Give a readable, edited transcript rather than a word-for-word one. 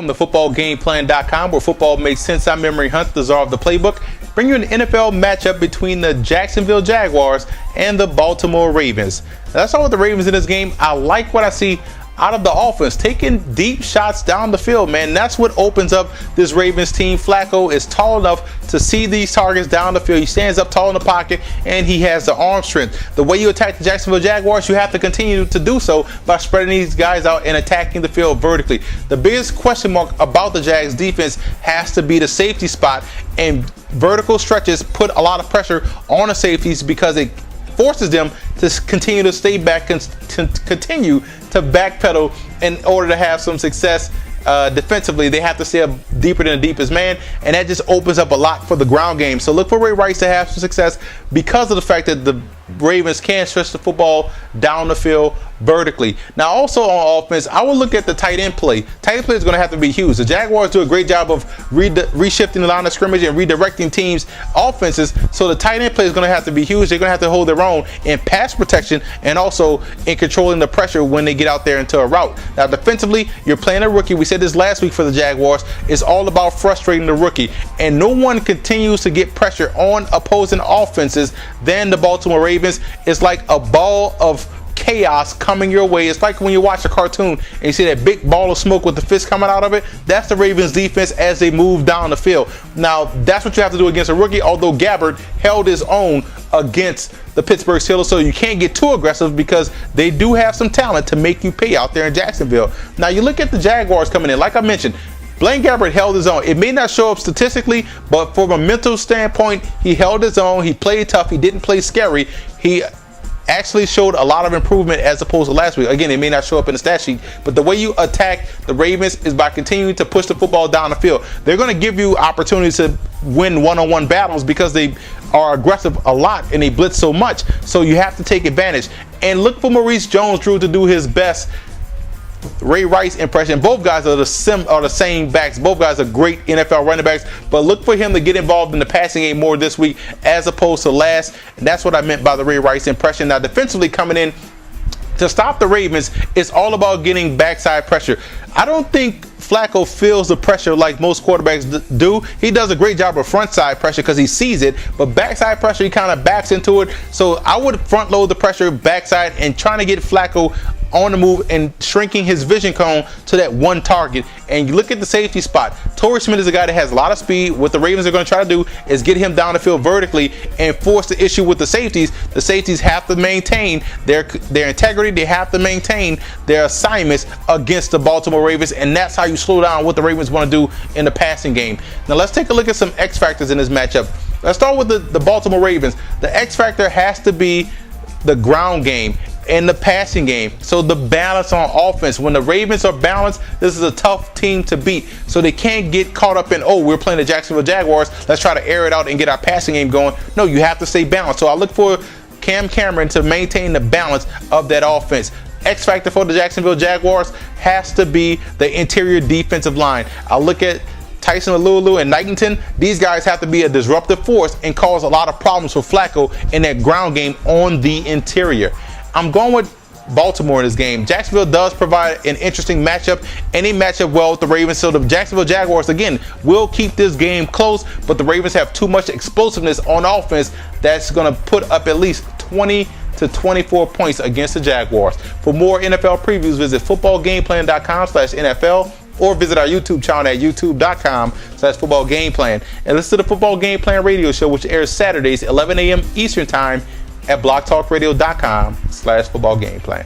Welcome to footballgameplan.com, where football makes sense. I'm Memory Hunt, the czar of the playbook. Bring you an NFL matchup between the Jacksonville Jaguars and the Baltimore Ravens. Now, let's start with the Ravens in this game. I like what I see out of the offense, taking deep shots down the field, man. That's what opens up this Ravens team. Flacco is tall enough to see these targets down the field. He stands up tall in the pocket, and he has the arm strength. The way you attack the Jacksonville Jaguars, you have to continue to do so by spreading these guys out and attacking the field vertically. The biggest question mark about the Jags defense has to be the safety spot, and vertical stretches put a lot of pressure on the safeties because it forces them to continue to stay back and continue to backpedal in order to have some success defensively. They have to stay up deeper than the deepest man, and that just opens up a lot for the ground game. So look for Ray Rice to have some success because of the fact that the Ravens can stretch the football down the field vertically. Now, also on offense, I will look at the tight end play. Tight end play is going to have to be huge. The Jaguars do a great job of reshifting the line of scrimmage and redirecting teams' offenses, so the tight end play is going to have to be huge. They're going to have to hold their own in pass protection and also in controlling the pressure when they get out there into a route. Now, defensively, you're playing a rookie. We said this last week for the Jaguars. It's all about frustrating the rookie, and no one continues to get pressure on opposing offenses than the Baltimore Ravens. It's like a ball of chaos coming your way. It's like when you watch a cartoon and you see that big ball of smoke with the fist coming out of it. That's the Ravens defense as they move down the field. Now, that's what you have to do against a rookie, although Gabbard held his own against the Pittsburgh Steelers, so you can't get too aggressive because they do have some talent to make you pay out there in Jacksonville. Now, you look at the Jaguars coming in. Like I mentioned, Blaine Gabbert held his own. It may not show up statistically, but from a mental standpoint, he held his own. He played tough. He didn't play scary. He actually showed a lot of improvement as opposed to last week. Again, it may not show up in the stat sheet, but the way you attack the Ravens is by continuing to push the football down the field. They're going to give you opportunities to win one-on-one battles because they are aggressive a lot and they blitz so much. So you have to take advantage. And look for Maurice Jones-Drew to do his best Ray Rice impression. Both guys are the same backs. Both guys are great NFL running backs, but look for him to get involved in the passing game more this week as opposed to last. And that's what I meant by the Ray Rice impression. Now, defensively coming in to stop the Ravens, it's all about getting backside pressure. I don't think Flacco feels the pressure like most quarterbacks do. He does a great job of front side pressure because he sees it, but backside pressure, he kind of backs into it. So I would front load the pressure backside and trying to get Flacco on the move and shrinking his vision cone to that one target. And you look at the safety spot. Torrey Smith is a guy that has a lot of speed. What the Ravens are going to try to do is get him down the field vertically and force the issue with the safeties. The safeties have to maintain their integrity. They have to maintain their assignments against the Baltimore Ravens, and that's how you slow down what the Ravens want to do in the passing game. Now let's take a look at some X factors in this matchup. Let's start with the Baltimore Ravens. The X factor has to be the ground game and the passing game. So the balance on offense. When the Ravens are balanced, this is a tough team to beat. So they can't get caught up in, oh, we're playing the Jacksonville Jaguars, let's try to air it out and get our passing game going. No, you have to stay balanced. So I look for Cam Cameron to maintain the balance of that offense. X factor for the Jacksonville Jaguars has to be the interior defensive line. I look at Tyson Alulu and Knighton. These guys have to be a disruptive force and cause a lot of problems for Flacco in that ground game on the interior. I'm going with Baltimore in this game. Jacksonville does provide an interesting matchup, and they match up well with the Ravens. So the Jacksonville Jaguars, again, will keep this game close, but the Ravens have too much explosiveness on offense that's going to put up at least 20 to 24 points against the Jaguars. For more NFL previews, visit footballgameplan.com/NFL or visit our YouTube channel at youtube.com/footballgameplan. And listen to the Football Game Plan radio show, which airs Saturdays, 11 a.m. Eastern Time at blogtalkradio.com/footballgameplan.